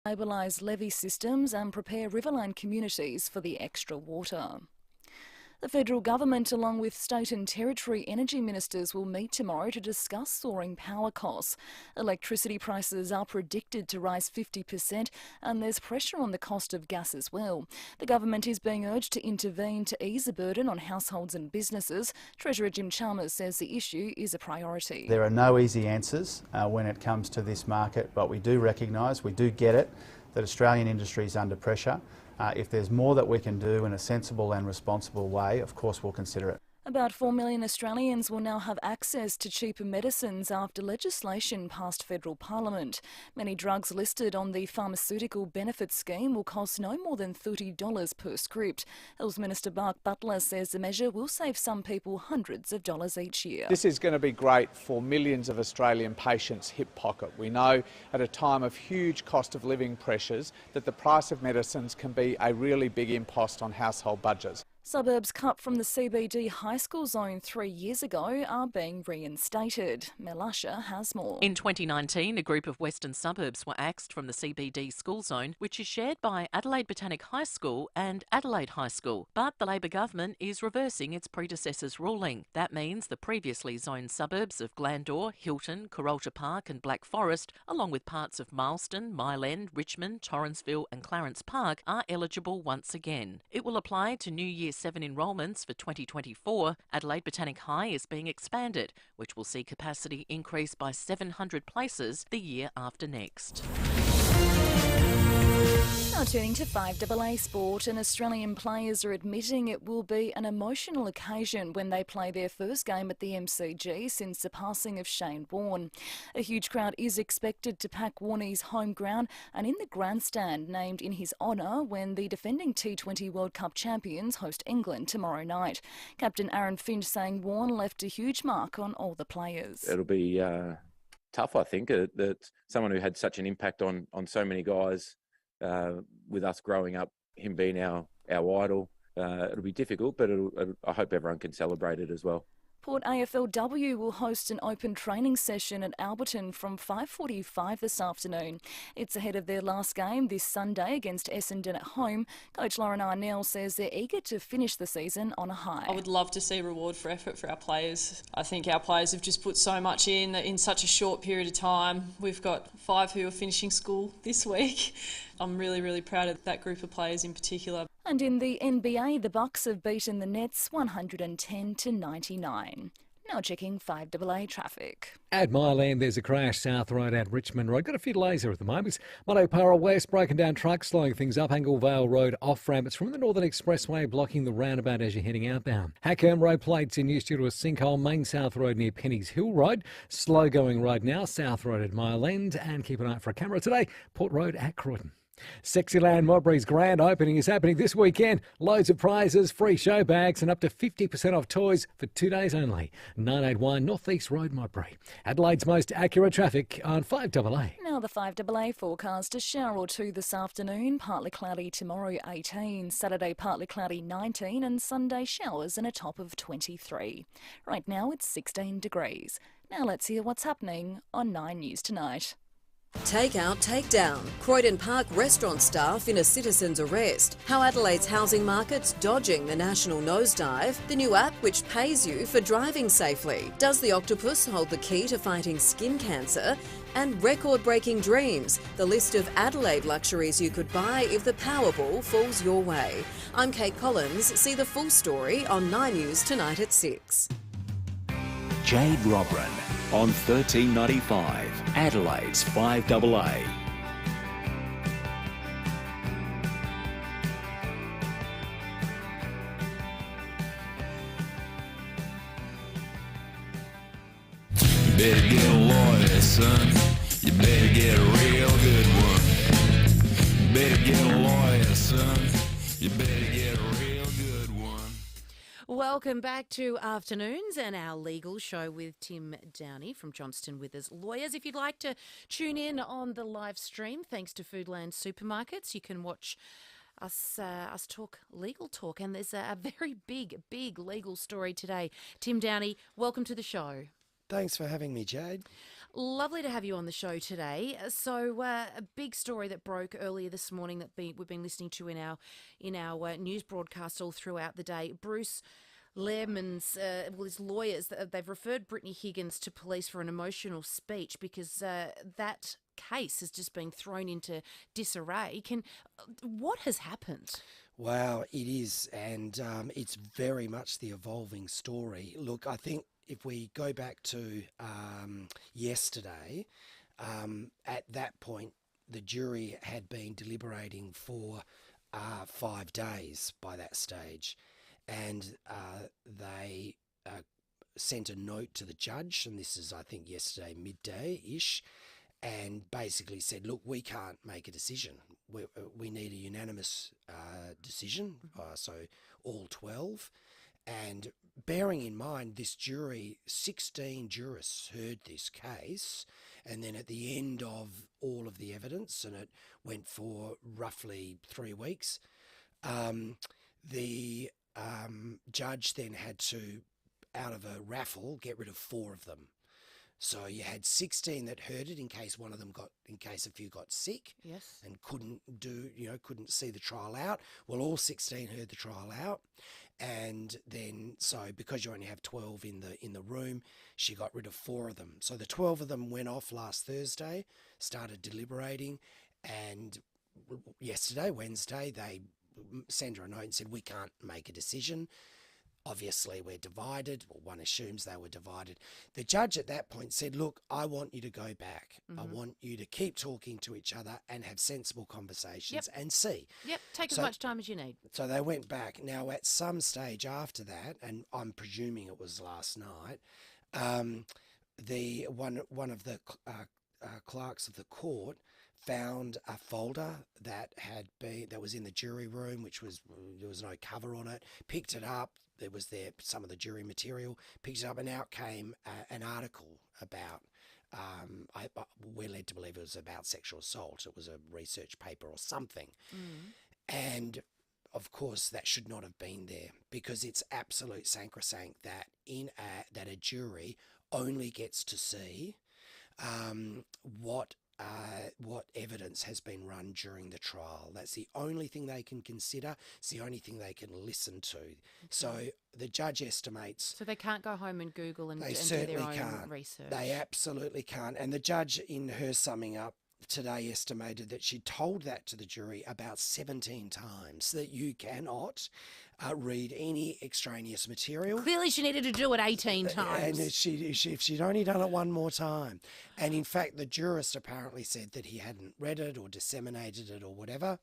stabilise levee systems and prepare riverline communities for the extra water. The federal government, along with state and territory energy ministers, will meet tomorrow to discuss soaring power costs. Electricity prices are predicted to rise 50%, and there's pressure on the cost of gas as well. The government is being urged to intervene to ease the burden on households and businesses. Treasurer Jim Chalmers says the issue is a priority. There are no easy answers when it comes to this market, but we do recognise, we do get it, that Australian industry is under pressure. If there's more that we can do in a sensible and responsible way, of course we'll consider it. About 4 million Australians will now have access to cheaper medicines after legislation passed federal parliament. Many drugs listed on the pharmaceutical benefit scheme will cost no more than $30 per script. Health Minister Mark Butler says the measure will save some people hundreds of dollars each year. This is going to be great for millions of Australian patients' hip pocket. We know at a time of huge cost of living pressures that the price of medicines can be a really big impost on household budgets. Suburbs cut from the CBD high school zone 3 years ago are being reinstated. Mel Usher has more. In 2019, a group of western suburbs were axed from the CBD school zone, which is shared by Adelaide Botanic High School and Adelaide High School. But the Labor government is reversing its predecessor's ruling. That means the previously zoned suburbs of Glandore, Hilton, Kurralta Park and Black Forest, along with parts of Marsden, Mile End, Richmond, Torrensville and Clarence Park, are eligible once again. It will apply to New Year 7 enrolments for 2024. Adelaide Botanic High is being expanded, which will see capacity increase by 700 places the year after next. Now turning to FIVEAA sport, and Australian players are admitting it will be an emotional occasion when they play their first game at the MCG since the passing of Shane Warne. A huge crowd is expected to pack Warnie's home ground and in the grandstand named in his honour when the defending T20 World Cup champions host England tomorrow night. Captain Aaron Finch saying Warne left a huge mark on all the players. It'll be tough, I think, that someone who had such an impact on so many guys with us growing up, him being our idol, it'll be difficult, but I hope everyone can celebrate it as well. Port AFLW will host an open training session at Alberton from 5:45 this afternoon. It's ahead of their last game this Sunday against Essendon at home. Coach Lauren Arnell says they're eager to finish the season on a high. I would love to see reward for effort for our players. I think our players have just put so much in such a short period of time. We've got 5 who are finishing school this week. I'm really, really proud of that group of players in particular. And in the NBA, the Bucks have beaten the Nets 110-99. Now checking FIVEAA traffic. At Mile End, there's a crash south road at Richmond Road. Got a few delays there at the moment. Monopara West, broken down trucks slowing things up. Anglevale Road off ramp. It's from the Northern Expressway blocking the roundabout as you're heading outbound. Hackholm Road plates in use due to a sinkhole. Main South Road near Penny's Hill Road. Slow going right now. South Road at Mile End. And keep an eye out for a camera today. Port Road at Croydon. Sexyland Modbury's grand opening is happening this weekend. Loads of prizes, free show bags and up to 50% off toys for 2 days only. 981 North East Road, Modbury. Adelaide's most accurate traffic on FIVEAA. Now the FIVEAA forecast, a shower or two this afternoon, partly cloudy tomorrow 18, Saturday partly cloudy 19 and Sunday showers and a top of 23. Right now it's 16 degrees. Now let's hear what's happening on 9 News Tonight. Take out, take down. Croydon Park restaurant staff in a citizen's arrest. How Adelaide's housing market's dodging the national nosedive. The new app which pays you for driving safely. Does the octopus hold the key to fighting skin cancer? And record-breaking dreams. The list of Adelaide luxuries you could buy if the Powerball falls your way. I'm Kate Collins. See the full story on 9 News Tonight at 6. Jade Robran on 1395, Adelaide's FIVEAA. You better get a lawyer, son. You better get a real good one. You better get a lawyer, son. You better get a real good one. Welcome back to Afternoons and our legal show with Tim Downey from Johnston Withers Lawyers. If you'd like to tune in on the live stream, thanks to Foodland Supermarkets, you can watch us talk legal talk. And there's a very big legal story today. Tim Downey, welcome to the show. Thanks for having me, Jade. Lovely to have you on the show today. So, a big story that broke earlier this morning that we've been listening to in our news broadcast all throughout the day. Bruce Lehrmann's, his lawyers, they've referred Brittany Higgins to police for an emotional speech because that case has just been thrown into disarray. What has happened? Wow, it is, and it's very much the evolving story. Look, I think if we go back to yesterday, at that point, the jury had been deliberating for 5 days by that stage, and they sent a note to the judge, and this is, I think, yesterday midday-ish, and basically said, look, we can't make a decision. We need a unanimous decision, so all 12. And bearing in mind, this jury, 16 jurists heard this case, and then at the end of all of the evidence, and it went for roughly 3 weeks, the judge then had to, out of a raffle, get rid of 4 of them. So you had 16 that heard it in case a few got sick, yes, and couldn't see the trial out. Well, all 16 heard the trial out, and then so because you only have 12 in the room, she got rid of 4 of them. So the 12 of them went off last Thursday, started deliberating, and yesterday, Wednesday, they sent her a note and said, we can't make a decision. Obviously, we're divided. Well, one assumes they were divided. The judge at that point said, look, I want you to go back. I want you to keep talking to each other and have sensible conversations and see. Yep, take as much time as you need. So they went back. Now, at some stage after that, and I'm presuming it was last night, the one of the clerks of the court found a folder that was in the jury room, there was no cover on it, picked it up. There was some of the jury material, picked it up, and out came an article about, we're led to believe it was about sexual assault. It was a research paper or something. And of course, that should not have been there, because it's absolute sacrosanct that that a jury only gets to see what evidence has been run during the trial. That's the only thing they can consider. It's the only thing they can listen to. Okay. So the judge estimates... So they can't go home and Google and do their own research? They absolutely can't. And the judge, in her summing up today, estimated that she told that to the jury about 17 times, that you cannot read any extraneous material. Clearly she needed to do it 18 times. And if she'd only done it one more time. And in fact, the jurist apparently said that he hadn't read it or disseminated it or whatever.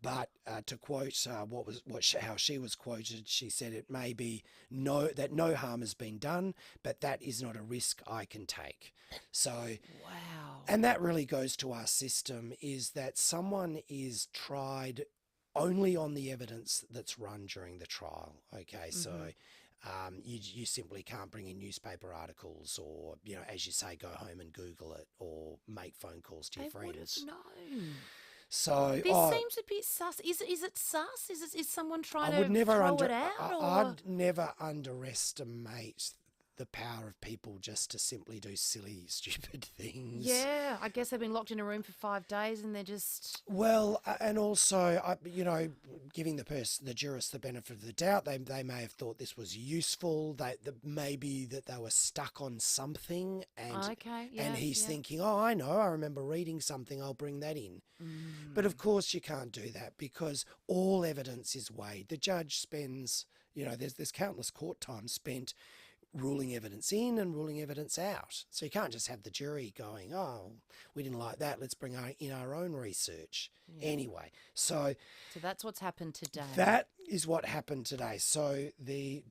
But to quote how she was quoted, she said it may be that no harm has been done, but that is not a risk I can take. So, wow. And that really goes to our system, is that someone is tried only on the evidence that's run during the trial. Okay, so you simply can't bring in newspaper articles, or, as you say, go home and Google it or make phone calls to your friends. They would have known. So this seems a bit sus. Is it sus? Is someone trying to throw it out? I'd never underestimate the power of people just to simply do silly, stupid things. Yeah, I guess they've been locked in a room for 5 days and they're just... Well, and also, giving the jurist the benefit of the doubt, they may have thought this was useful, maybe that they were stuck on something, and he's thinking, oh, I know, I remember reading something, I'll bring that in. But of course you can't do that, because all evidence is weighed. The judge spends, there's countless court time spent ruling evidence in and ruling evidence out. So you can't just have the jury going, oh, we didn't like that, let's bring in our own research. Yeah. Anyway, so that's what's happened today. That is what happened today. So the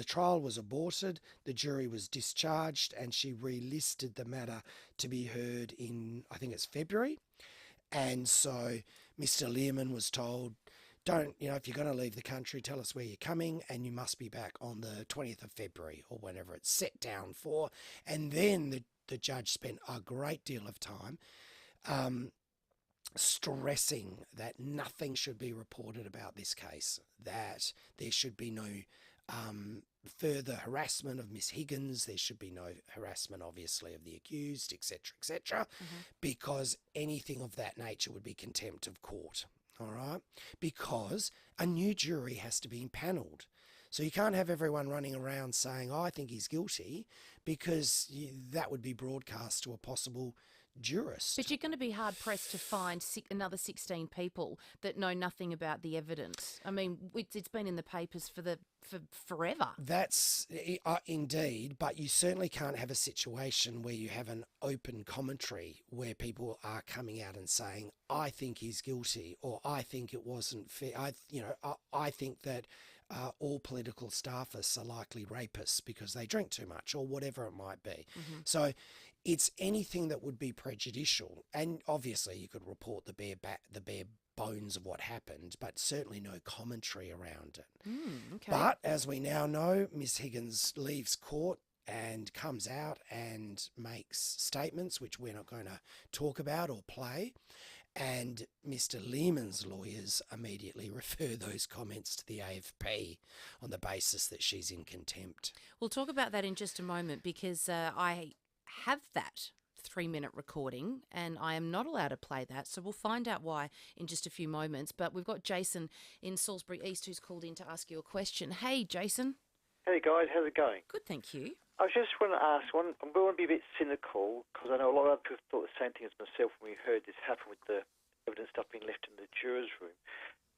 trial was aborted, the jury was discharged, and she relisted the matter to be heard in, I think it's February. And so Mr. Lehrmann was told, if you're going to leave the country, tell us where you're coming, and you must be back on the 20th of February or whenever it's set down for. And then the judge spent a great deal of time stressing that nothing should be reported about this case, that there should be no further harassment of Miss Higgins. There should be no harassment, obviously, of the accused, etc., because anything of that nature would be contempt of court, all right? Because a new jury has to be impanelled. So you can't have everyone running around saying, I think he's guilty, because that would be broadcast to a possible jurist. But you're going to be hard-pressed to find another 16 people that know nothing about the evidence. I mean, it's been in the papers for forever. That's indeed, but you certainly can't have a situation where you have an open commentary where people are coming out and saying, I think he's guilty, or I think it wasn't fair. I think that all political staffists are likely rapists because they drink too much, or whatever it might be. So it's anything that would be prejudicial, and obviously you could report the bare bones of what happened, but certainly no commentary around it. Okay. But as we now know, Miss Higgins leaves court and comes out and makes statements which we're not going to talk about or play. And Mr. Lehman's lawyers immediately refer those comments to the AFP on the basis that she's in contempt. We'll talk about that in just a moment, because I have that 3-minute recording and I am not allowed to play that. So we'll find out why in just a few moments. But we've got Jason in Salisbury East who's called in to ask you a question. Hey, Jason. Hey, guys. How's it going? Good, thank you. I just want to ask one. I'm going to be a bit cynical because I know a lot of other people thought the same thing as myself when we heard this happen with the evidence stuff being left in the jurors' room.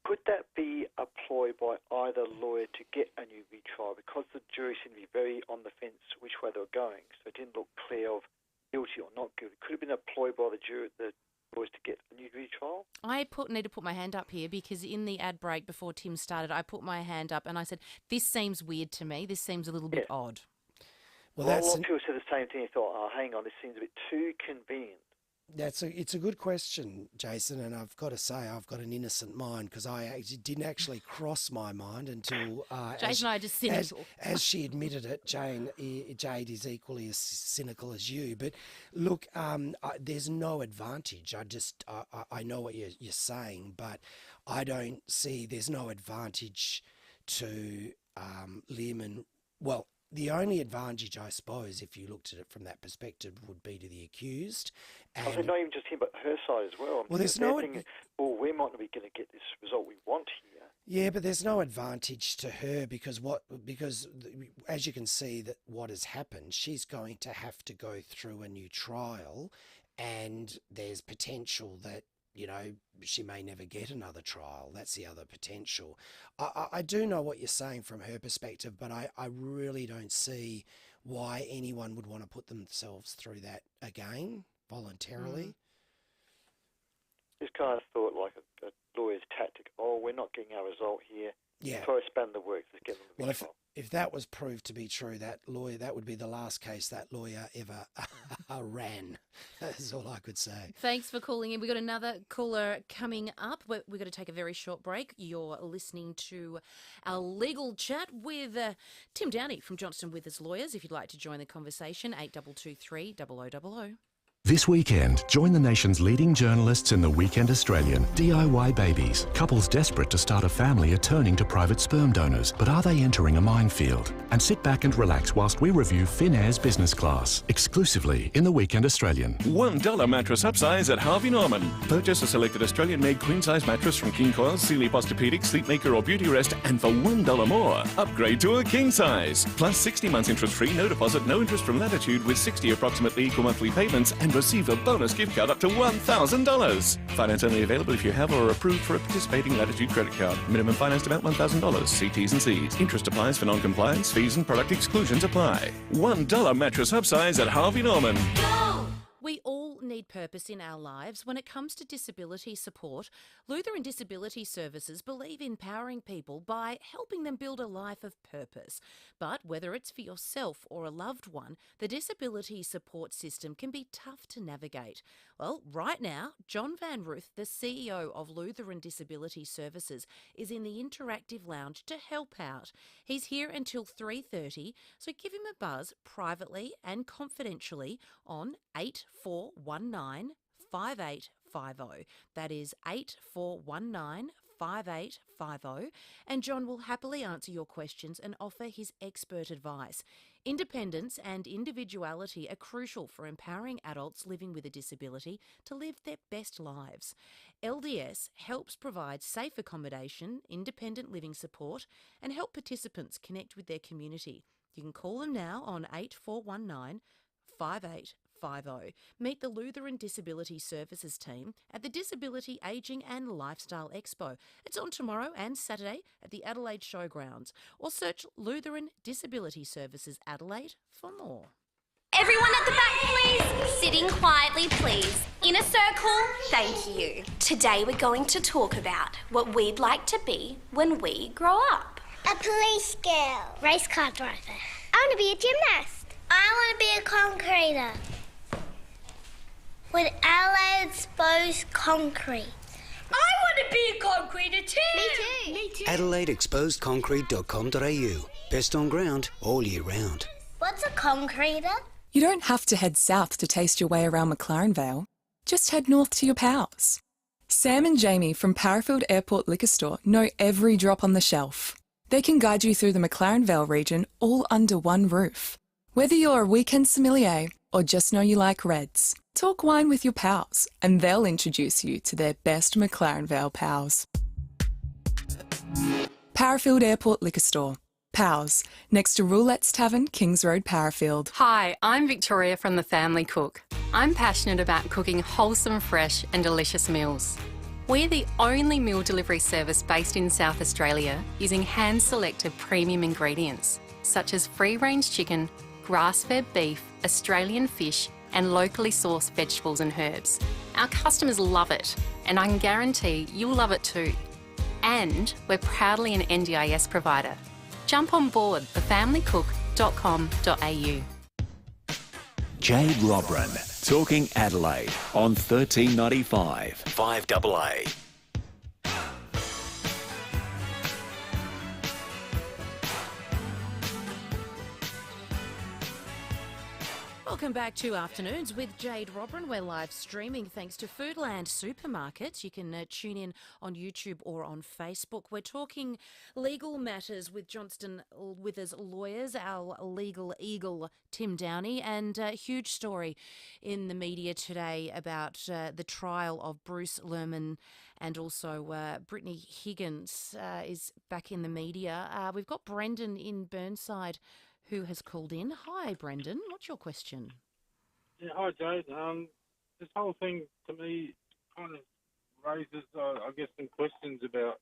Could that be a ploy by either lawyer to get a new retrial? Because the jury seemed to be very on the fence which way they were going, so it didn't look clear of guilty or not guilty. Could it have been a ploy by the lawyers to get a new retrial? I need to put my hand up here, because in the ad break before Tim started, I put my hand up and I said, this seems weird to me. This seems a little bit odd. Well, a lot of people said the same thing. They thought, oh, hang on, this seems a bit too convenient. It's a good question, Jason, and I've got to say I've got an innocent mind, because it didn't actually cross my mind until Jason and I are just cynical. As she admitted it, Jade is equally as cynical as you. But look, there's no advantage. I know what you're saying, but I don't see there's no advantage to Lehman. Well, the only advantage, I suppose, if you looked at it from that perspective, would be to the accused. And I said not even just him, but her side as well. Well, there's no. We might not be going to get this result we want here. Yeah, but there's no advantage to her because as you can see that what has happened, she's going to have to go through a new trial, and there's potential that she may never get another trial. That's the other potential. I do know what you're saying from her perspective, but I really don't see why anyone would want to put themselves through that again voluntarily. Just kind of thought like a lawyer's tactic. Oh, we're not getting our result here. Yeah. Try to span the works. Let's get them the trial. If that was proved to be true, that would be the last case that lawyer ever ran. That's all I could say. Thanks for calling in. We've got another caller coming up. We've got to take a very short break. You're listening to our legal chat with Tim Downey from Johnston Withers Lawyers. If you'd like to join the conversation, 8223 0000. This weekend, join the nation's leading journalists in the Weekend Australian. DIY babies. Couples desperate to start a family are turning to private sperm donors, but are they entering a minefield? And sit back and relax whilst we review FIVEAA's business class, exclusively in the Weekend Australian. $1 mattress upsize at Harvey Norman. Purchase a selected Australian-made queen-size mattress from King Coils, Sealy Posturepedic, Sleepmaker or Beauty Rest, and for $1 more, upgrade to a king size. Plus 60 months interest-free, no deposit, no interest from Latitude with 60 approximately equal monthly payments, and receive a bonus gift card up to $1,000. Finance only available if you have or are approved for a participating Latitude credit card. Minimum financed amount $1,000. See T's and C's. Interest applies for non-compliance. Fees and product exclusions apply. $1 mattress upsize at Harvey Norman. We all need purpose in our lives. When it comes to disability support, Lutheran Disability Services believe in empowering people by helping them build a life of purpose. But whether it's for yourself or a loved one, the disability support system can be tough to navigate. Well, right now, John Van Ruth, the CEO of Lutheran Disability Services, is in the interactive lounge to help out. He's here until 3:30, so give him a buzz privately and confidentially on 8419 58 5850. That is 8419 5850, and John will happily answer your questions and offer his expert advice. Independence and individuality are crucial for empowering adults living with a disability to live their best lives. LDS helps provide safe accommodation, independent living support, and help participants connect with their community. You can call them now on 8419 5850. Meet the Lutheran Disability Services team at the Disability Ageing and Lifestyle Expo. It's on tomorrow and Saturday at the Adelaide Showgrounds, or search Lutheran Disability Services Adelaide for more. Everyone at the back, please. Sitting quietly, please. In a circle, thank you. Today we're going to talk about what we'd like to be when we grow up. A police girl. Race car driver. I want to be a gymnast. I want to be a concreter. With Adelaide Exposed Concrete. I want to be a concreter too. Me too. AdelaideExposedConcrete.com.au. Best on ground all year round. What's a concreter? You don't have to head south to taste your way around McLaren Vale. Just head north to your pals. Sam and Jamie from Parafield Airport Liquor Store know every drop on the shelf. They can guide you through the McLaren Vale region all under one roof. Whether you're a weekend sommelier or just know you like reds, talk wine with your pals and they'll introduce you to their best McLaren Vale pals. Parafield Airport Liquor Store. Pals, next to Roulette's Tavern, Kings Road, Parafield. Hi, I'm Victoria from The Family Cook. I'm passionate about cooking wholesome, fresh and delicious meals. We're the only meal delivery service based in South Australia using hand-selected premium ingredients such as free-range chicken, grass-fed beef, Australian fish and locally sourced vegetables and herbs. Our customers love it and I can guarantee you'll love it too. And we're proudly an NDIS provider. Jump on board thefamilycook.com.au. Jade Robran, talking Adelaide on 1395 5AA. Welcome back to Afternoons with Jade Robran. We're live streaming thanks to Foodland Supermarkets. You can tune in on YouTube or on Facebook. We're talking legal matters with Johnston Withers Lawyers, our legal eagle Tim Downey, and a huge story in the media today about the trial of Bruce Lerman and also Brittany Higgins is back in the media. We've got Brendan in Burnside who has called in. Hi, Brendan. What's your question? Yeah, hi, Jade. This whole thing, to me, kind of raises, I guess, some questions about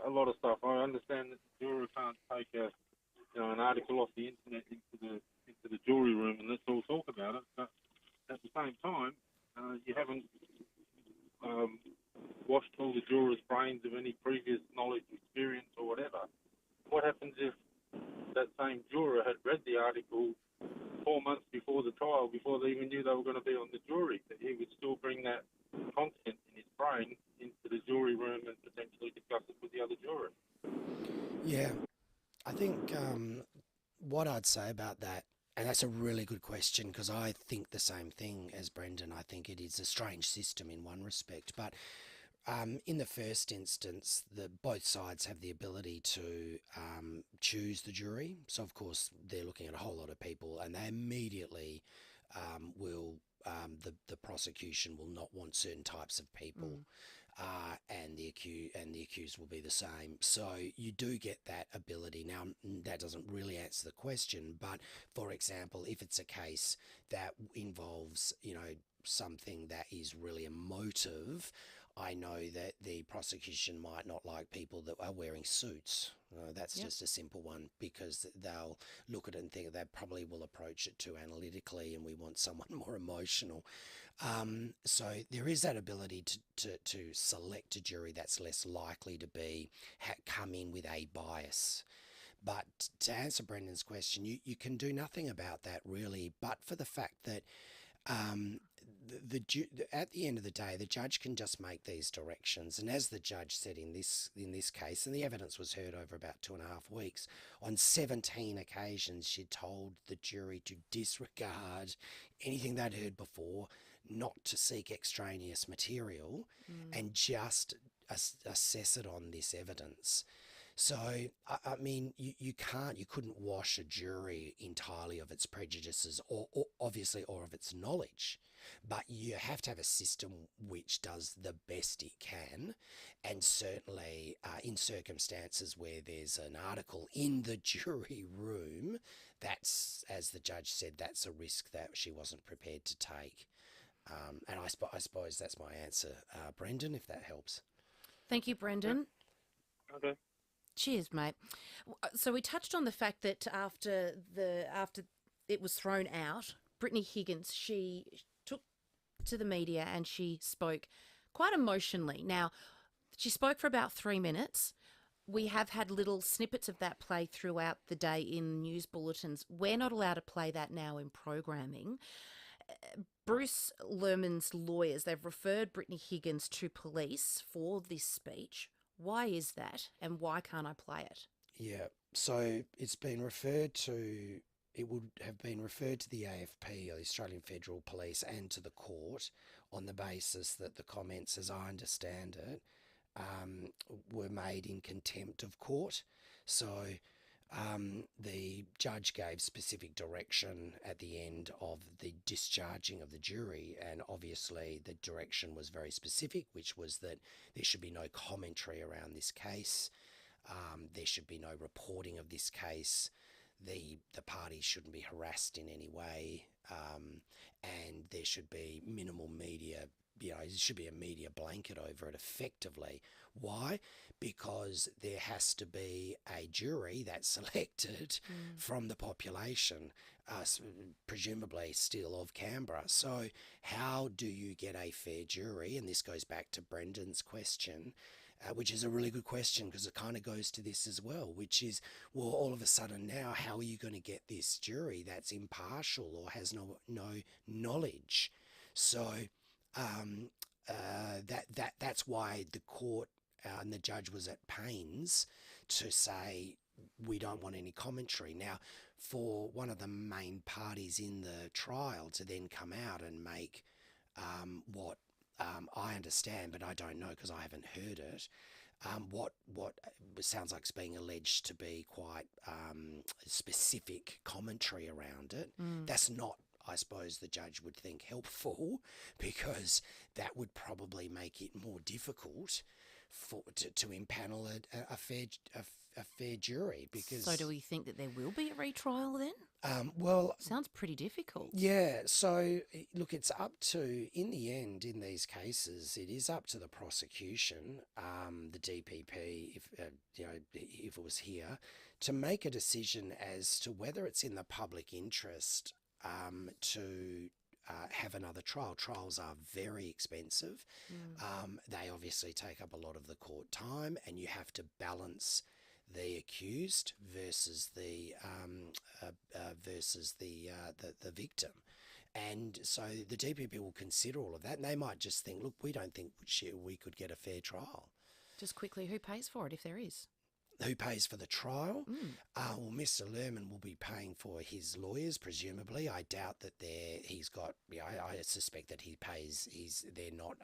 a lot of stuff. I understand that the juror can't take an article off the internet into the jury room and let's all talk about it. But at the same time, you haven't washed all the jurors' brains of any previous knowledge, experience, or whatever. What happens if that same juror had read the article 4 months before the trial, before they even knew they were going to be on the jury, that he would still bring that content in his brain into the jury room and potentially discuss it with the other jurors? Yeah, I think what I'd say about that, and that's a really good question because I think the same thing as Brendan. I think it is a strange system in one respect, but in the first instance, both sides have the ability to choose the jury. So, of course, they're looking at a whole lot of people, and they immediately the prosecution will not want certain types of people, and the accused will be the same. So you do get that ability. Now, that doesn't really answer the question, but for example, if it's a case that involves, something that is really emotive, I know that the prosecution might not like people that are wearing suits. That's just a simple one because they'll look at it and think they probably will approach it too analytically and we want someone more emotional. So there is that ability to select a jury that's less likely to come in with a bias. But to answer Brendan's question, you can do nothing about that really, but for the fact that at the end of the day, the judge can just make these directions. And as the judge said in this case, and the evidence was heard over about 2.5 weeks, on 17 occasions she told the jury to disregard anything they'd heard before, not to seek extraneous material and just assess it on this evidence. So, I mean, you couldn't wash a jury entirely of its prejudices or obviously, or of its knowledge, but you have to have a system which does the best it can. And certainly in circumstances where there's an article in the jury room, that's, as the judge said, that's a risk that she wasn't prepared to take. And I suppose that's my answer, Brendan, if that helps. Thank you, Brendan. Okay. Cheers, mate. So we touched on the fact that after it was thrown out, Brittany Higgins, she took to the media and she spoke quite emotionally. Now, she spoke for about 3 minutes. We have had little snippets of that play throughout the day in news bulletins. We're not allowed to play that now in programming. Bruce Lerman's lawyers, they've referred Brittany Higgins to police for this speech. Why is that, and why can't I play it? Yeah, so it would have been referred to the AFP, or the Australian Federal Police, and to the court on the basis that the comments, as I understand it, were made in contempt of court. So the judge gave specific direction at the end of the discharging of the jury, and obviously the direction was very specific, which was that there should be no commentary around this case, there should be no reporting of this case, the parties shouldn't be harassed in any way, and there should be minimal media. There should be a media blanket over it effectively. Why? Because there has to be a jury that's selected from the population, presumably still of Canberra. So how do you get a fair jury? And this goes back to Brendan's question, which is a really good question because it kind of goes to this as well, which is, well, all of a sudden now, how are you going to get this jury that's impartial or has no knowledge? So that's why the court and the judge was at pains to say we don't want any commentary. Now, for one of the main parties in the trial to then come out and make what I understand, but I don't know because I haven't heard it, what sounds like it's being alleged to be quite specific commentary around it. That's not, I suppose the judge would think, helpful, because that would probably make it more difficult to impanel a fair jury. Because So do we think that there will be a retrial then? Well, sounds pretty difficult. Yeah, so look, it's up to, in the end, in these cases, it is up to the prosecution, the DPP, if it was here, to make a decision as to whether it's in the public interest to have another trial. Trials are very expensive. They obviously take up a lot of the court time, and you have to balance the accused versus the victim. And so the DPP will consider all of that, and they might just think, look, we don't think we could get a fair trial. Just quickly, who pays for it if there is? Who pays for the trial? Well, Mr. Lerman will be paying for his lawyers, presumably. I doubt that he's got. I suspect that he pays. They're not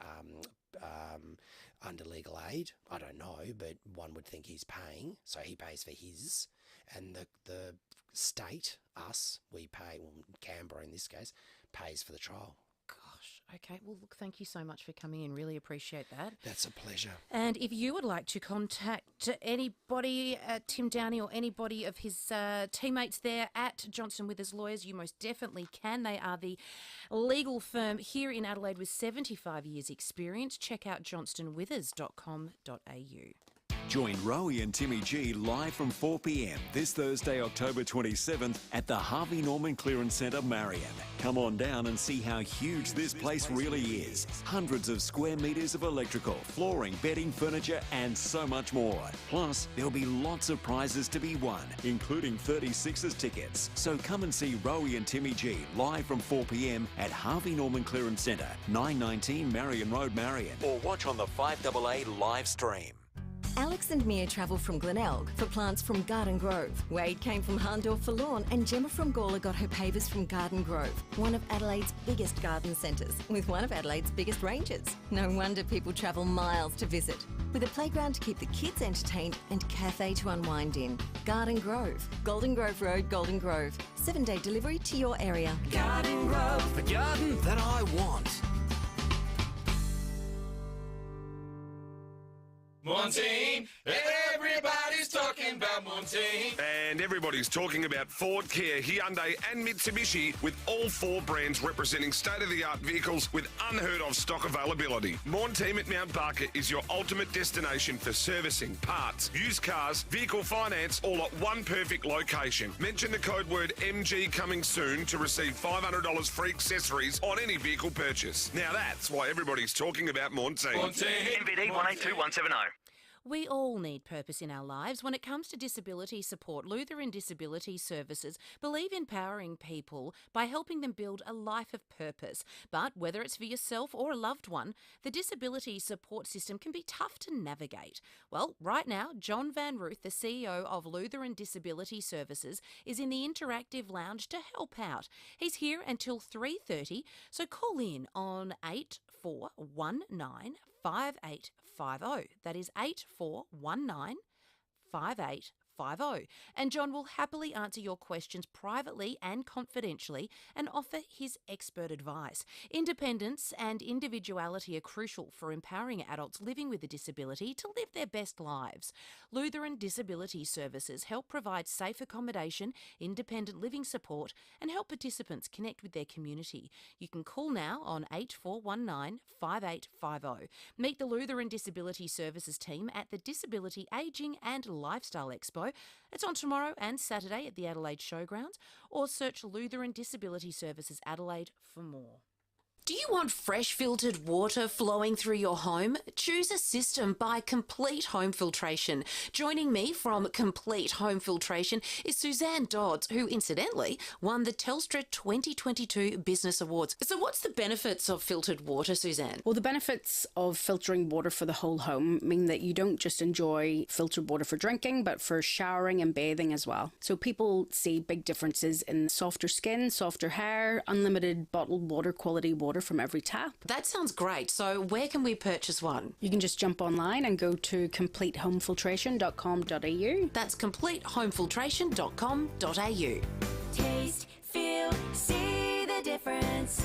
under legal aid. I don't know, but one would think he's paying, so he pays for his, and the state, us, we pay. Well, Canberra in this case, pays for the trial. Gosh, okay. Well, look, thank you so much for coming in. Really appreciate that. That's a pleasure. And if you would like to contact anybody, Tim Downey or anybody of his teammates there at Johnston Withers Lawyers, you most definitely can. They are the legal firm here in Adelaide with 75 years' experience. Check out johnstonwithers.com.au. Join Rowey and Timmy G live from 4 p.m. this Thursday, October 27th at the Harvey Norman Clearance Centre, Marion. Come on down and see how huge this place really is. Hundreds of square metres of electrical, flooring, bedding, furniture and so much more. Plus, there'll be lots of prizes to be won, including 36ers tickets. So come and see Rowey and Timmy G live from 4 p.m. at Harvey Norman Clearance Centre, 919 Marion Road, Marion. Or watch on the FIVEAA live stream. Alex and Mia travel from Glenelg for plants from Garden Grove. Wade came from Harndorf for lawn, and Gemma from Gawler got her pavers from Garden Grove, one of Adelaide's biggest garden centres, with one of Adelaide's biggest ranges. No wonder people travel miles to visit. With a playground to keep the kids entertained and cafe to unwind in. Garden Grove, Golden Grove Road, Golden Grove. 7-day delivery to your area. Garden Grove, the garden that I want. Montine, everybody's talking about Montine. And everybody's talking about Ford, Kia, Hyundai and Mitsubishi, with all four brands representing state-of-the-art vehicles with unheard-of stock availability. Montine at Mount Barker is your ultimate destination for servicing, parts, used cars, vehicle finance, all at one perfect location. Mention the code word MG coming soon to receive $500 free accessories on any vehicle purchase. Now that's why everybody's talking about Montine. MVD 182170. We all need purpose in our lives. When it comes to disability support, Lutheran Disability Services believe in empowering people by helping them build a life of purpose. But whether it's for yourself or a loved one, the disability support system can be tough to navigate. Well, right now, John Van Ruth, the CEO of Lutheran Disability Services, is in the interactive lounge to help out. He's here until 3:30, so call in on 8419 5850. That is 8419 5850. And John will happily answer your questions privately and confidentially and offer his expert advice. Independence and individuality are crucial for empowering adults living with a disability to live their best lives. Lutheran Disability Services help provide safe accommodation, independent living support and help participants connect with their community. You can call now on 8419 5850. Meet the Lutheran Disability Services team at the Disability Ageing and Lifestyle Expo. It's on tomorrow and Saturday at the Adelaide Showgrounds, or search Lutheran Disability Services Adelaide for more. Do you want fresh filtered water flowing through your home? Choose a system by Complete Home Filtration. Joining me from Complete Home Filtration is Suzanne Dodds, who incidentally won the Telstra 2022 Business Awards. So what's the benefits of filtered water, Suzanne? Well, the benefits of filtering water for the whole home mean that you don't just enjoy filtered water for drinking, but for showering and bathing as well. So people see big differences in softer skin, softer hair, unlimited bottled water, quality water from every tap. That sounds great. So where can we purchase one? You can just jump online and go to completehomefiltration.com.au. That's completehomefiltration.com.au. Taste, feel, see the difference.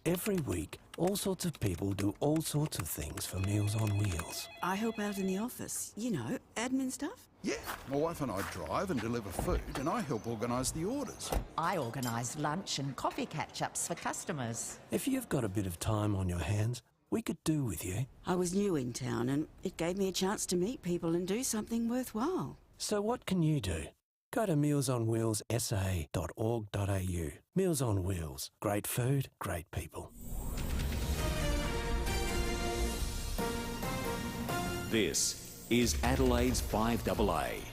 Every week, all sorts of people do all sorts of things for Meals on Wheels. I help out in the office, you know, admin stuff. Yeah, my wife and I drive and deliver food, and I help organise the orders. I organise lunch and coffee catch-ups for customers. If you've got a bit of time on your hands, we could do with you. I was new in town and it gave me a chance to meet people and do something worthwhile. So what can you do? Go to mealsonwheelssa.org.au. Meals on Wheels. Great food, great people. This is Adelaide's FIVEAA.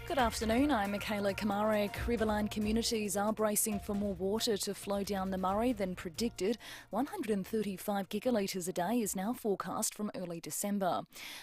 Good afternoon, I'm Michaela Kamarek. Riverline communities are bracing for more water to flow down the Murray than predicted. 135 gigalitres a day is now forecast from early December.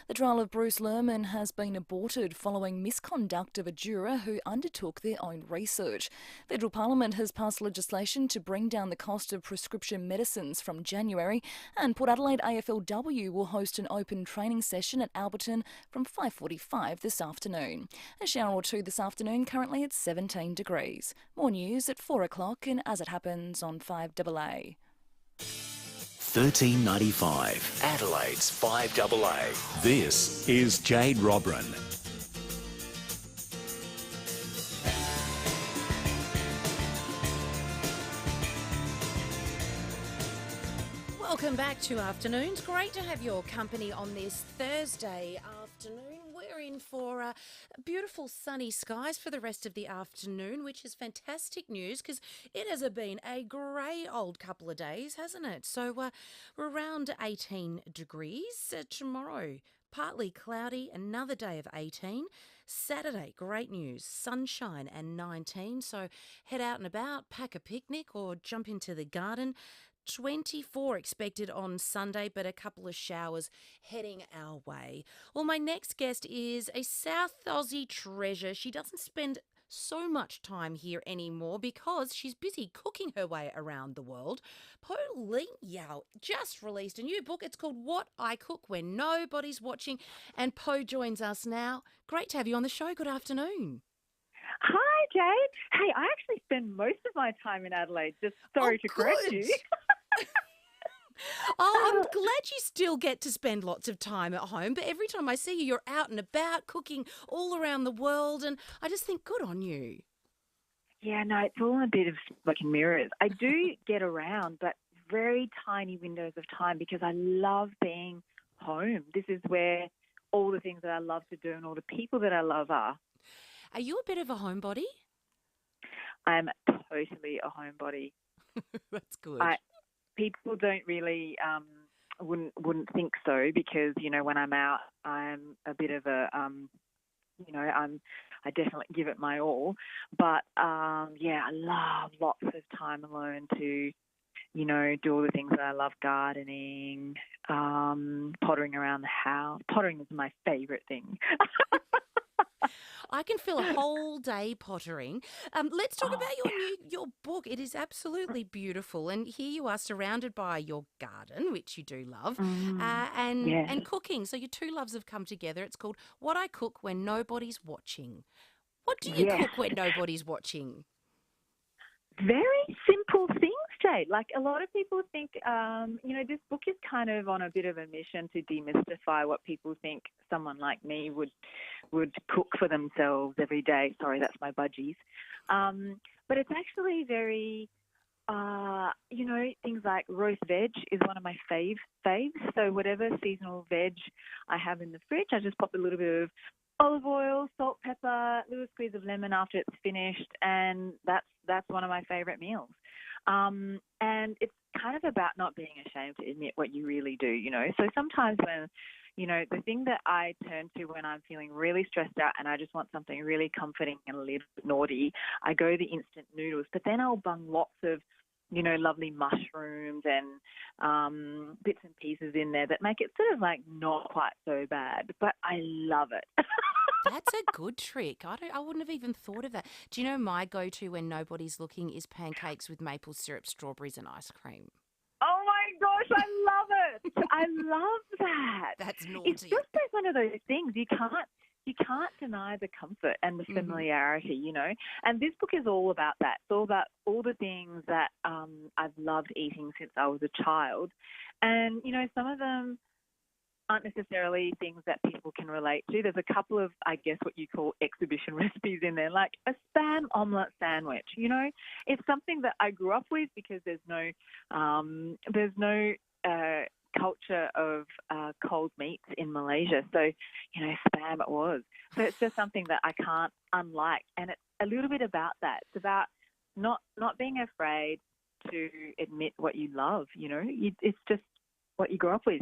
The trial of Bruce Lerman has been aborted following misconduct of a juror who undertook their own research. Federal Parliament has passed legislation to bring down the cost of prescription medicines from January, and Port Adelaide AFLW will host an open training session at Alberton from 5:45 this afternoon. A shower or two this afternoon, currently at 17 degrees. More news at 4 o'clock and As It Happens on 5AA. $13.95, Adelaide's FIVEAA. This is Jade Robran. Welcome back to Afternoons. Great to have your company on this Thursday afternoon. We're in for beautiful sunny skies for the rest of the afternoon, which is fantastic news because it has been a grey old couple of days, hasn't it? So we're around 18 degrees. Tomorrow, partly cloudy, another day of 18. Saturday, great news, sunshine and 19. So head out and about, pack a picnic or jump into the garden. 24 expected on Sunday, but a couple of showers heading our way. Well, my next guest is a South Aussie treasure. She doesn't spend so much time here anymore because she's busy cooking her way around the world. Pauline Yao just released a new book. It's called What I Cook When Nobody's Watching. And Po joins us now. Great to have you on the show. Good afternoon. Hi, Jade. Hey, I actually spend most of my time in Adelaide. Just sorry to correct you. Oh, I'm glad you still get to spend lots of time at home, but every time I see you, you're out and about cooking all around the world, and I just think good on you. Yeah, no, it's all a bit of smoke and mirrors. I do get around, but very tiny windows of time because I love being home. This is where all the things that I love to do and all the people that I love are. Are you a bit of a homebody? I'm totally a homebody. That's good. People don't really wouldn't think so because when I'm out, I'm a bit of a I definitely give it my all. But I love lots of time alone to do all the things that I love: gardening, pottering around the house. Pottering is my favourite thing. I can fill a whole day pottering. Let's talk about your book. It is absolutely beautiful, and here you are surrounded by your garden, which you do love, and cooking. So your two loves have come together. It's called What I Cook When Nobody's Watching. What do you cook when nobody's watching? Very simple things, Jade. Like a lot of people think, this book is kind of on a bit of a mission to demystify what people think someone like me would cook for themselves every day. Sorry, that's my budgies. But it's actually very, things like roast veg is one of my faves. So whatever seasonal veg I have in the fridge, I just pop a little bit of olive oil, salt, pepper, a little squeeze of lemon after it's finished, and that's one of my favourite meals. And it's kind of about not being ashamed to admit what you really do, So sometimes when, the thing that I turn to when I'm feeling really stressed out and I just want something really comforting and a little bit naughty, I go the instant noodles. But then I'll bung lots of, lovely mushrooms and bits and pieces in there that make it sort of like not quite so bad. But I love it. That's a good trick. I wouldn't have even thought of that. Do you know my go-to when nobody's looking is pancakes with maple syrup, strawberries and ice cream? Oh, my gosh, I love it. I love that. That's naughty. It's just one of those things. You can't deny the comfort and the familiarity, And this book is all about that. It's all about all the things that I've loved eating since I was a child. And, some of them aren't necessarily things that people can relate to. There's a couple of, I guess, what you call exhibition recipes in there, like a spam omelette sandwich. It's something that I grew up with because there's no culture of cold meats in Malaysia. So, spam it was. So it's just something that I can't unlike. And it's a little bit about that. It's about not being afraid to admit what you love. It's just what you grew up with.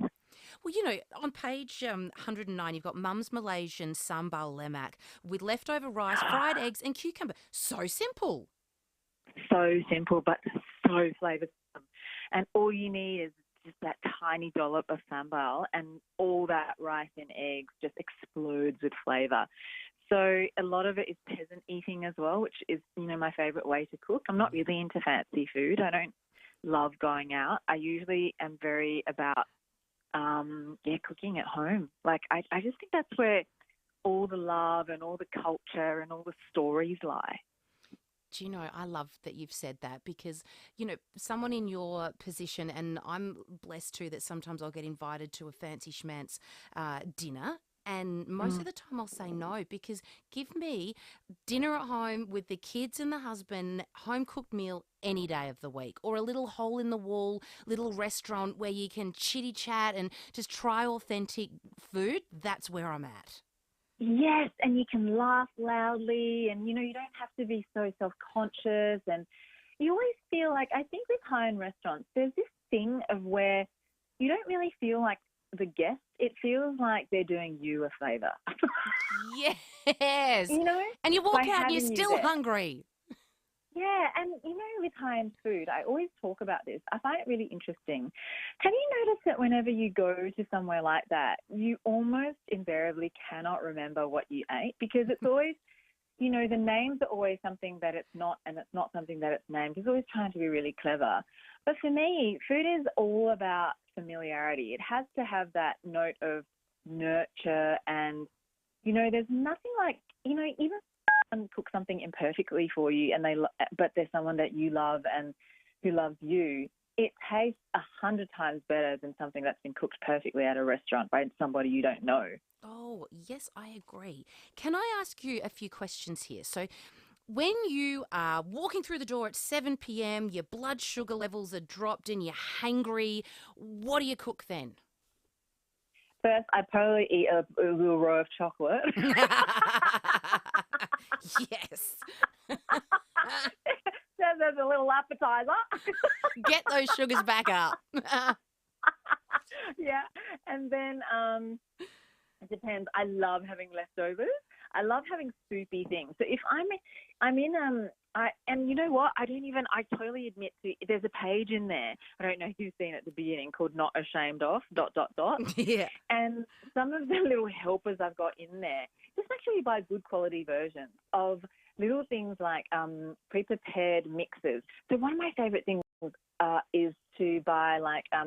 Well, on page 109, you've got Mum's Malaysian sambal lemak with leftover rice, fried eggs and cucumber. So simple. So simple, but so flavoursome. And all you need is just that tiny dollop of sambal, and all that rice and eggs just explodes with flavour. So a lot of it is peasant eating as well, which is, my favourite way to cook. I'm not really into fancy food. I don't love going out. I usually am very about cooking at home. Like I just think that's where all the love and all the culture and all the stories lie. Do you know, I love that you've said that because, someone in your position, and I'm blessed too that sometimes I'll get invited to a fancy schmancy dinner. And most of the time I'll say no because give me dinner at home with the kids and the husband, home-cooked meal any day of the week, or a little hole-in-the-wall little restaurant where you can chitty-chat and just try authentic food. That's where I'm at. Yes, and you can laugh loudly and, you don't have to be so self-conscious. And you always feel like, I think with high-end restaurants, there's this thing of where you don't really feel like the guest. It feels like they're doing you a favour. Yes. And you walk out and you're still hungry. Yeah, and with high-end food, I always talk about this. I find it really interesting. Have you noticed that whenever you go to somewhere like that, you almost invariably cannot remember what you ate because it's always, the names are always something that it's not, and it's not something that it's named. It's always trying to be really clever. But for me, food is all about familiarity. It has to have that note of nurture and, there's nothing like, even someone cook something imperfectly for you but there's someone that you love and who loves you, it tastes 100 times better than something that's been cooked perfectly at a restaurant by somebody you don't know. Oh, yes, I agree. Can I ask you a few questions here? So when you are walking through the door at 7 p.m, your blood sugar levels are dropped and you're hangry, what do you cook then? First, I'd probably eat a little row of chocolate. Yes. There's a little appetizer. Get those sugars back up. Yeah, and then it depends. I love having leftovers. I love having soupy things. So if I'm in and you know what? I totally admit to. There's a page in there. I don't know if you've seen it at the beginning called "Not Ashamed of." ... Yeah. And some of the little helpers I've got in there, just make sure you buy good quality versions of little things like pre-prepared mixes. So one of my favourite things is to buy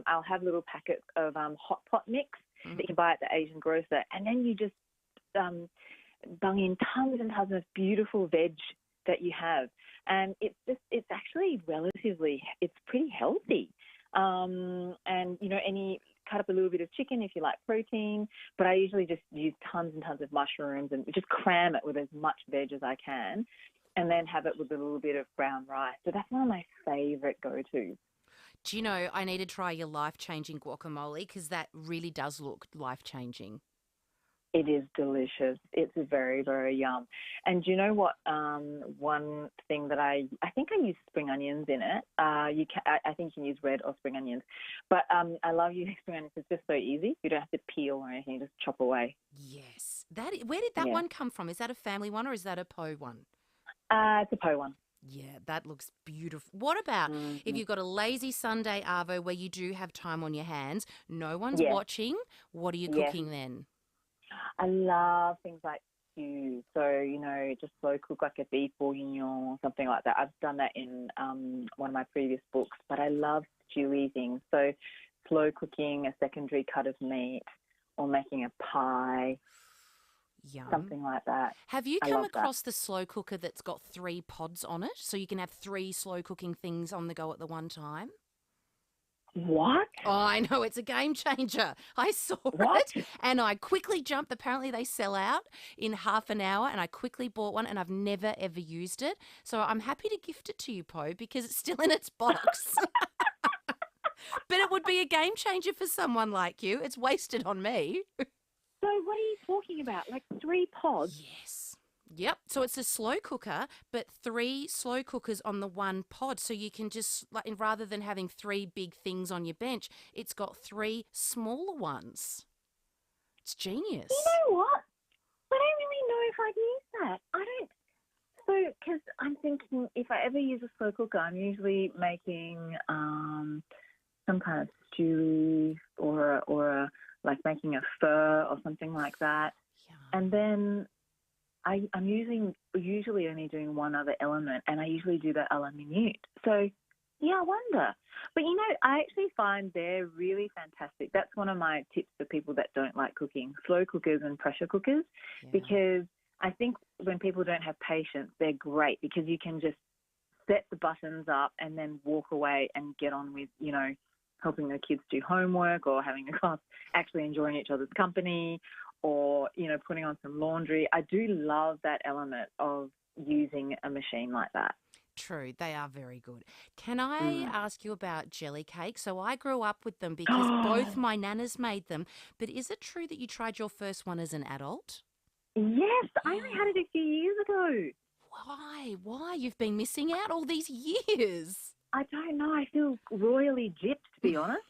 I'll have little packets of hot pot mix that you can buy at the Asian grocer, and then you just bung in tons and tons of beautiful veg that you have, and it's actually it's pretty healthy. And cut up a little bit of chicken if you like protein, but I usually just use tons and tons of mushrooms and just cram it with as much veg as I can, and then have it with a little bit of brown rice. So that's one of my favourite go-tos. Do you know, I need to try your life-changing guacamole because that really does look life-changing. It is delicious. It's very, very yum. And do you know what? One thing that I think I use spring onions in it. I think you can use red or spring onions. But I love using spring onions. It's just so easy. You don't have to peel or anything. You just chop away. Yes. Where did that one come from? Is that a family one or is that a Po one? It's a Po one. Yeah, that looks beautiful. What about if you've got a lazy Sunday, Arvo, where you do have time on your hands, no one's watching, what are you cooking then? I love things like stews. So, just slow cook like a beef bourguignon or something like that. I've done that in one of my previous books, but I love stewy things. So slow cooking a secondary cut of meat or making a pie. Yum. Something like that. Have you come across the slow cooker that's got 3 pods on it? So you can have 3 slow cooking things on the go at the one time? What? Oh, I know, it's a game changer. I saw it and I quickly jumped. Apparently they sell out in half an hour and I quickly bought one and I've never ever used it. So I'm happy to gift it to you, Po, because it's still in its box. But it would be a game changer for someone like you. It's wasted on me. So what are you talking about? Like 3 pods? Yes. Yep. So it's a slow cooker, but 3 slow cookers on the one pod. So you can just, rather than having 3 big things on your bench, it's got 3 smaller ones. It's genius. You know what? I don't really know if I'd use that. I don't. So, because I'm thinking if I ever use a slow cooker, I'm usually making some kind of stew or like making a pho or something like that. Yeah. And then I'm usually only doing one other element, and I usually do that a la minute. So, yeah, I wonder. But, I actually find they're really fantastic. That's one of my tips for people that don't like cooking, slow cookers and pressure cookers, because I think when people don't have patience, they're great because you can just set the buttons up and then walk away and get on with, helping the kids do homework or having a class, actually enjoying each other's company, or, putting on some laundry. I do love that element of using a machine like that. True, they are very good. Can I ask you about jelly cake? So I grew up with them because both my nanas made them. But is it true that you tried your first one as an adult? Yes, I only had it a few years ago. Why? You've been missing out all these years. I don't know. I feel royally gypped, to be honest.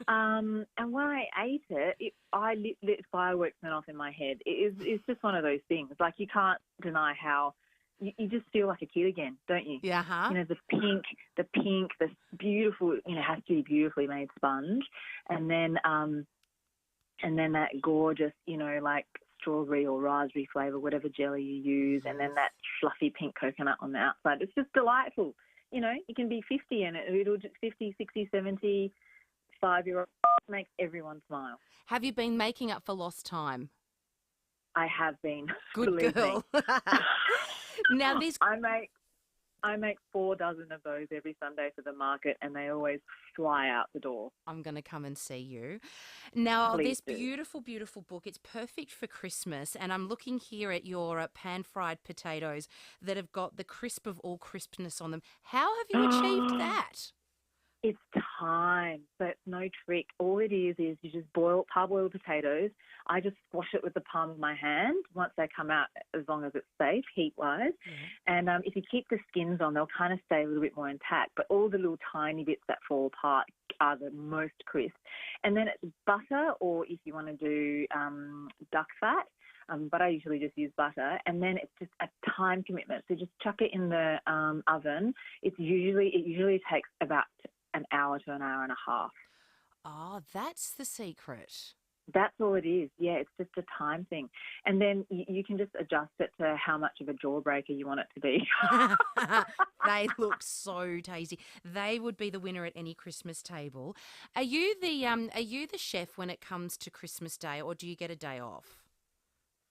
And when I ate it, I lit fireworks went off in my head. It's just one of those things. Like, you can't deny how you just feel like a kid again, don't you? Yeah. Uh-huh. You know, the pink, the beautiful, you know, has to be beautifully made sponge, and then that gorgeous, you know, like strawberry or raspberry flavour, whatever jelly you use, and then that fluffy pink coconut on the outside. It's just delightful. You know, you can be 50 and it'll just 50, 60, 70, 5-year-old, makes everyone smile. Have you been making up for lost time? I have been. Good believe girl. Me. Now this I make 4 dozen of those every Sunday for the market, and they always fly out the door. I'm going to come and see you. Now, Please this do. beautiful, beautiful book, it's perfect for Christmas, and I'm looking here at your pan-fried potatoes that have got the crisp of all crispness on them. How have you achieved that? It's time, but it's no trick. All it is you just parboil potatoes. I just squash it with the palm of my hand once they come out, as long as it's safe, heat-wise. And if you keep the skins on, they'll kind of stay a little bit more intact. But all the little tiny bits that fall apart are the most crisp. And then it's butter, or if you want to do duck fat, but I usually just use butter, and then it's just a time commitment. So just chuck it in the oven. It usually takes about an hour to an hour and a half. Oh, that's the secret. That's all it is. Yeah, it's just a time thing. And then you can just adjust it to how much of a jawbreaker you want it to be. They look so tasty. They would be the winner at any Christmas table. Are you the chef when it comes to Christmas Day, or do you get a day off?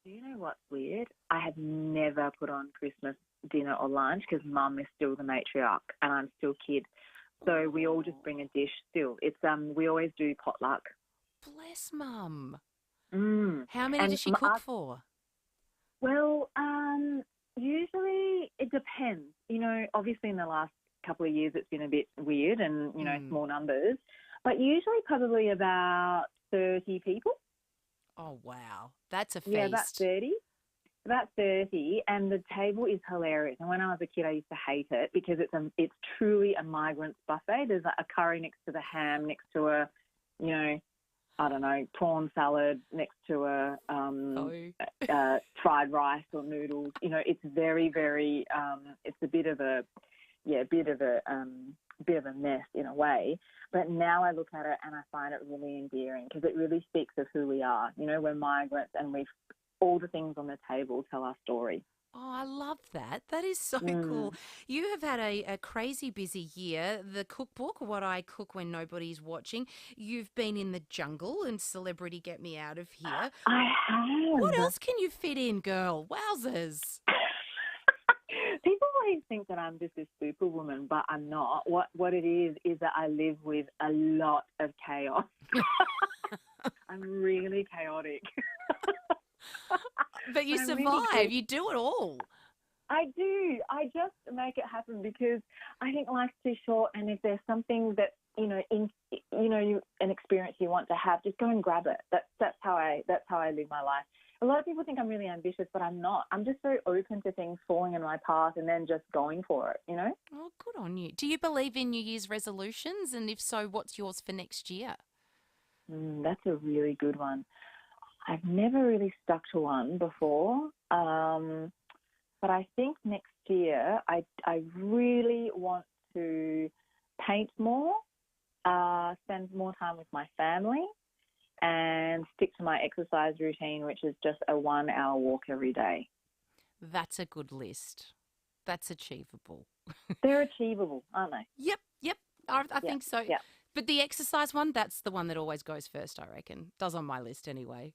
Do you know what's weird? I have never put on Christmas dinner or lunch because Mum is still the matriarch and I'm still kid. So we all just bring a dish still. It's we always do potluck. Bless Mum. Mm. How many does she cook for? Well, usually it depends. You know, obviously in the last couple of years it's been a bit weird and, you know, small numbers. But usually probably about 30 people. Oh, wow. That's a feast. Yeah, about 30. About 30, and the table is hilarious. And when I was a kid, I used to hate it because it's truly a migrant's buffet. There's a curry next to the ham, next to a, you know, I don't know, prawn salad, next to a fried rice or noodles. You know, it's very, very. It's a bit of a mess in a way. But now I look at it and I find it really endearing because it really speaks of who we are. You know, we're migrants and all the things on the table tell our story. Oh, I love that. That is so cool. You have had a crazy busy year. The cookbook, What I Cook When Nobody's Watching. You've been in the jungle and Celebrity Get Me Out of Here. I have. What else can you fit in, girl? Wowzers. People always think that I'm just this superwoman, but I'm not. What it is that I live with a lot of chaos. I'm really chaotic. But you survive. Really you do it all. I do. I just make it happen because I think life's too short, and if there's something that an experience you want to have, just go and grab it. That's how I live my life. A lot of people think I'm really ambitious, but I'm not. I'm just very open to things falling in my path and then just going for it, you know? Oh, good on you. Do you believe in New Year's resolutions? And if so, what's yours for next year? That's a really good one. I've never really stuck to one before, but I think next year I really want to paint more, spend more time with my family, and stick to my exercise routine, which is just a 1-hour walk every day. That's a good list. That's achievable. They're achievable, aren't they? Yep. I think so. Yep. But the exercise one, that's the one that always goes first, I reckon. Does on my list anyway.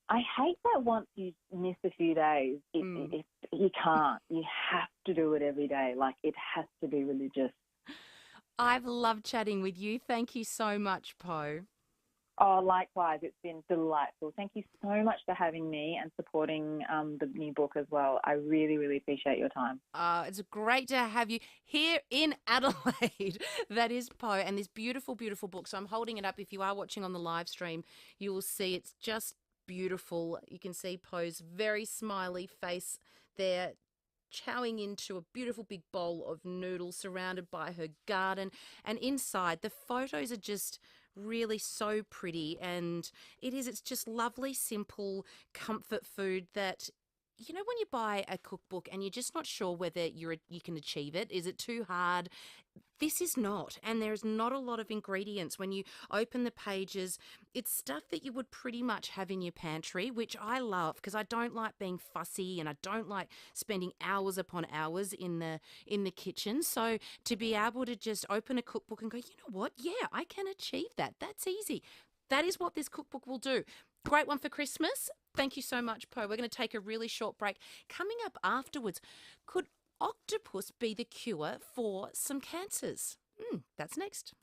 I hate that once you miss a few days, you can't. You have to do it every day. Like, it has to be religious. I've loved chatting with you. Thank you so much, Poe. Oh, likewise. It's been delightful. Thank you so much for having me and supporting the new book as well. I really, really appreciate your time. It's great to have you here in Adelaide. That is Poe and this beautiful, beautiful book. So I'm holding it up. If you are watching on the live stream, you will see it's just beautiful. You can see Poe's very smiley face there, chowing into a beautiful big bowl of noodles surrounded by her garden. And inside, the photos are just really so pretty, and it's just lovely, simple comfort food that you know when you buy a cookbook and you're just not sure whether you can achieve it? Is it too hard? This is not, and there's not a lot of ingredients. When you open the pages, it's stuff that you would pretty much have in your pantry, which I love because I don't like being fussy and I don't like spending hours upon hours in the kitchen. So to be able to just open a cookbook and go, you know what? Yeah, I can achieve that. That's easy. That is what this cookbook will do. Great one for Christmas. Thank you so much, Poe. We're going to take a really short break. Coming up afterwards, could octopus be the cure for some cancers? That's next.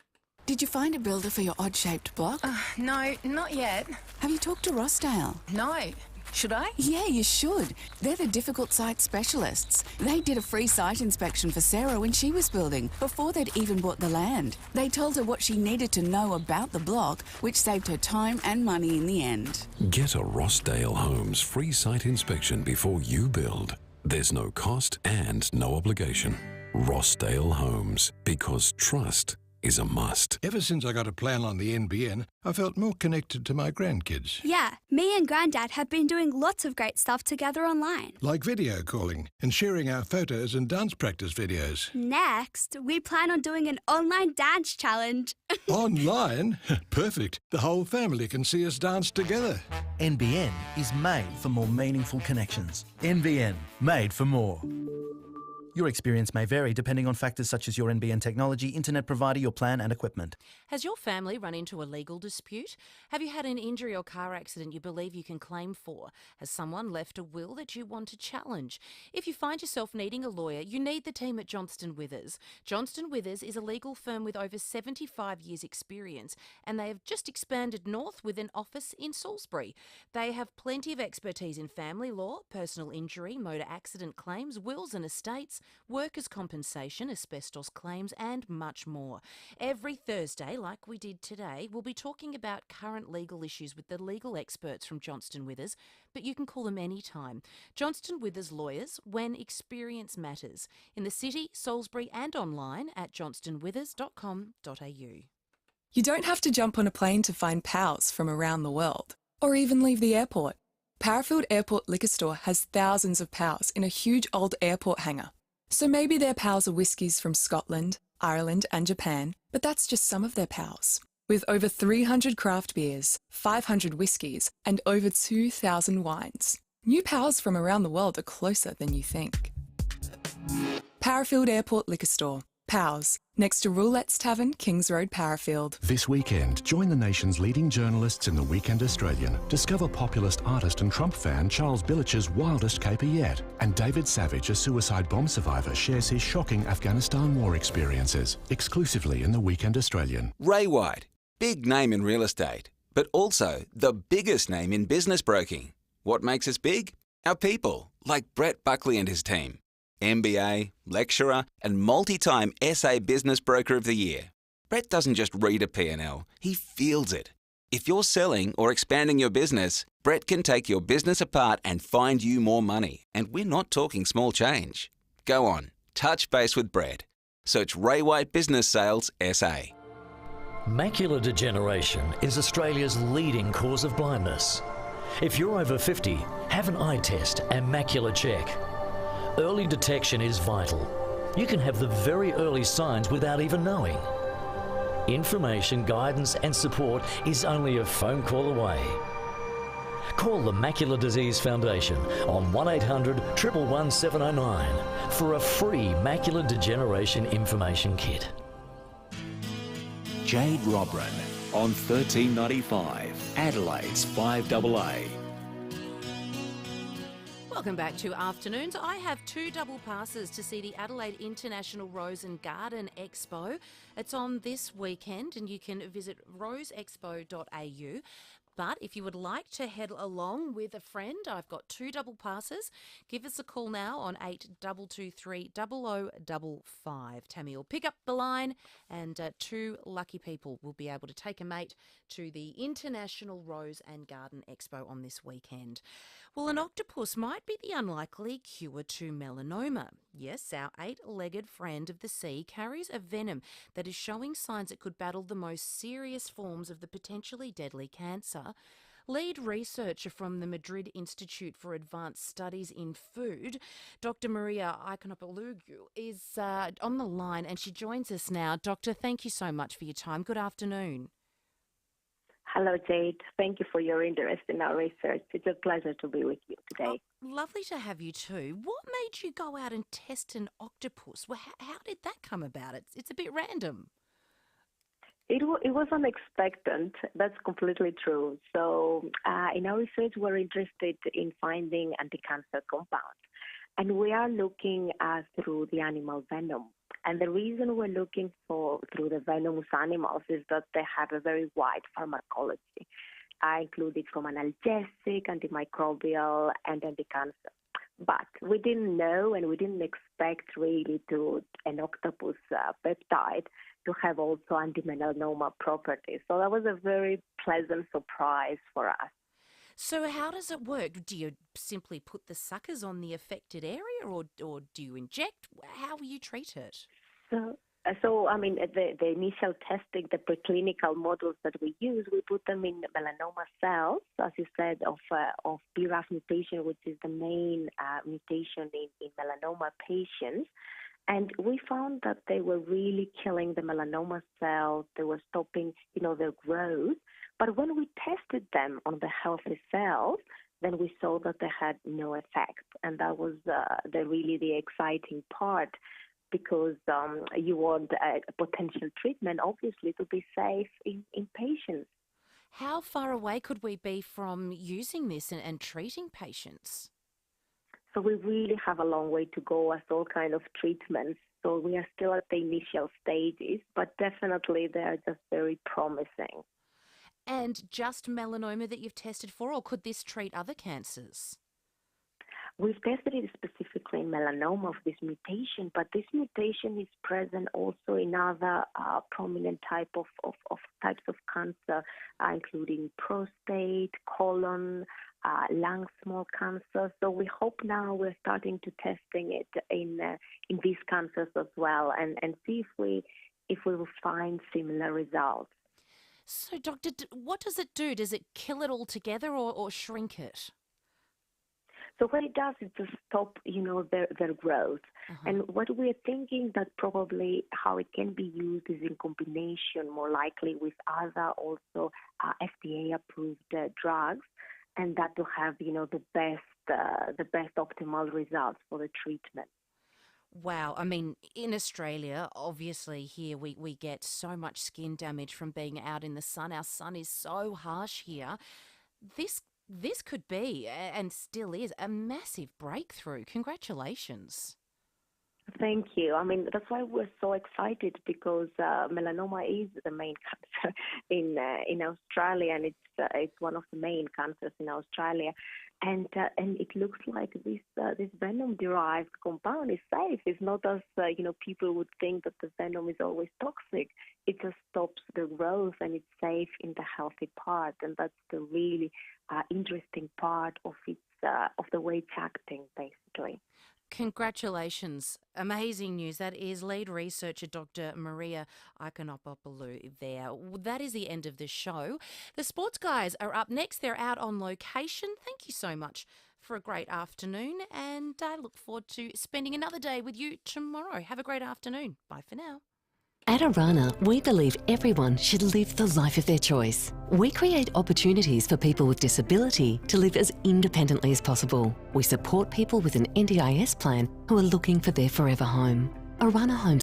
Did you find a builder for your odd-shaped block? No, not yet. Have you talked to Rossdale? No. Should I? Yeah, you should. They're the difficult site specialists. They did a free site inspection for Sarah when she was building, before they'd even bought the land. They told her what she needed to know about the block, which saved her time and money in the end. Get a Rossdale Homes free site inspection before you build. There's no cost and no obligation. Rossdale Homes, because trust is a must. Ever since I got a plan on the NBN, I felt more connected to my grandkids. Yeah, me and Granddad have been doing lots of great stuff together online. Like video calling and sharing our photos and dance practice videos. Next, we plan on doing an online dance challenge. Online? Perfect. The whole family can see us dance together. NBN is made for more meaningful connections. NBN, made for more. Your experience may vary depending on factors such as your NBN technology, internet provider, your plan and equipment. Has your family run into a legal dispute? Have you had an injury or car accident you believe you can claim for? Has someone left a will that you want to challenge? If you find yourself needing a lawyer, you need the team at Johnston Withers. Johnston Withers is a legal firm with over 75 years' experience, and they have just expanded north with an office in Salisbury. They have plenty of expertise in family law, personal injury, motor accident claims, wills and estates, workers' compensation, asbestos claims and much more. Every Thursday, like we did today, we'll be talking about current legal issues with the legal experts from Johnston Withers, but you can call them anytime. Johnston Withers Lawyers, when experience matters. In the city, Salisbury and online at johnstonwithers.com.au. You don't have to jump on a plane to find pals from around the world, or even leave the airport. Parafield Airport Liquor Store has thousands of pals in a huge old airport hangar. So maybe their pals are whiskies from Scotland, Ireland and Japan, but that's just some of their pals. With over 300 craft beers, 500 whiskies and over 2,000 wines. New pals from around the world are closer than you think. Parafield Airport Liquor Store. Pals, next to Roulette's Tavern, Kings Road, Parafield. This weekend, join the nation's leading journalists in the Weekend Australian. Discover populist artist and Trump fan Charles Billich's wildest caper yet. And David Savage, a suicide bomb survivor, shares his shocking Afghanistan war experiences. Exclusively in the Weekend Australian. Ray White, big name in real estate, but also the biggest name in business broking. What makes us big? Our people, like Brett Buckley and his team. MBA, lecturer and multi-time SA Business Broker of the Year. Brett doesn't just read a P&L, he feels it. If you're selling or expanding your business, Brett can take your business apart and find you more money. And we're not talking small change. Go on, touch base with Brett. Search Ray White Business Sales SA. Macular degeneration is Australia's leading cause of blindness. If you're over 50, have an eye test and macular check. Early detection is vital. You can have the very early signs without even knowing. Information, guidance and support is only a phone call away. Call the Macular Disease Foundation on 1800 111 709 for a free macular degeneration information kit. Jade Robran on 1395, Adelaide's 5AA. Welcome back to Afternoons. I have 2 double passes to see the Adelaide International Rose and Garden Expo. It's on this weekend and you can visit roseexpo.au. But if you would like to head along with a friend, I've got 2 double passes. Give us a call now on 8223 0055. Tammy will pick up the line and 2 lucky people will be able to take a mate to the International Rose and Garden Expo on this weekend. Well, an octopus might be the unlikely cure to melanoma. Yes, our 8-legged friend of the sea carries a venom that is showing signs it could battle the most serious forms of the potentially deadly cancer. Lead researcher from the Madrid Institute for Advanced Studies in Food, Dr. Maria Ikonopoulou, is on the line and she joins us now. Doctor, thank you so much for your time. Good afternoon. Hello, Jade. Thank you for your interest in our research. It's a pleasure to be with you today. Oh, lovely to have you too. What made you go out and test an octopus? Well, how did that come about? It's a bit random. It was unexpected. That's completely true. So in our research, we're interested in finding anti-cancer compounds. And we are looking through the animal venom. And the reason we're looking through the venomous animals is that they have a very wide pharmacology, including from analgesic, antimicrobial, and anti-cancer. But we didn't know and we didn't expect really an octopus peptide to have also anti-melanoma properties. So that was a very pleasant surprise for us. So how does it work? Do you simply put the suckers on the affected area or do you inject? How will you treat it? So I mean, the initial testing, the preclinical models that we use, we put them in melanoma cells, as you said, of BRAF mutation, which is the main mutation in melanoma patients. And we found that they were really killing the melanoma cells. They were stopping, their growth. But when we tested them on the healthy cells, then we saw that they had no effect. And that was really the exciting part, because you want a potential treatment, obviously, to be safe in patients. How far away could we be from using this and treating patients? So we really have a long way to go as all kind of treatments. So we are still at the initial stages, but definitely they are just very promising. And just melanoma that you've tested for, or could this treat other cancers? We've tested it specifically in melanoma of this mutation, but this mutation is present also in other prominent types of cancer, including prostate, colon, lung, small cancer. So we hope now we're starting to testing it in these cancers as well, and see if we will find similar results. So, Doctor, what does it do? Does it kill it altogether or shrink it? So what it does is to stop, their growth. And what we're thinking that probably how it can be used is in combination, more likely with other also FDA-approved drugs, and that will have, the best optimal results for the treatment. Wow. I mean, in Australia, obviously here we get so much skin damage from being out in the sun. Our sun is so harsh here. This could be, and still is, a massive breakthrough. Congratulations. Thank you. I mean, that's why we're so excited, because melanoma is the main cancer in Australia, and it's one of the main cancers in Australia. And it looks like this venom-derived compound is safe. It's not as people would think that the venom is always toxic. It just stops the growth, and it's safe in the healthy part, and that's the really interesting part of the way it's acting, basically. Congratulations. Amazing news. That is lead researcher Dr. Maria Ikonopoulou there. That is the end of the show. The sports guys are up next. They're out on location. Thank you so much for a great afternoon, and I look forward to spending another day with you tomorrow. Have a great afternoon. Bye for now. At Arana, we believe everyone should live the life of their choice. We create opportunities for people with disability to live as independently as possible. We support people with an NDIS plan who are looking for their forever home. Arana Homes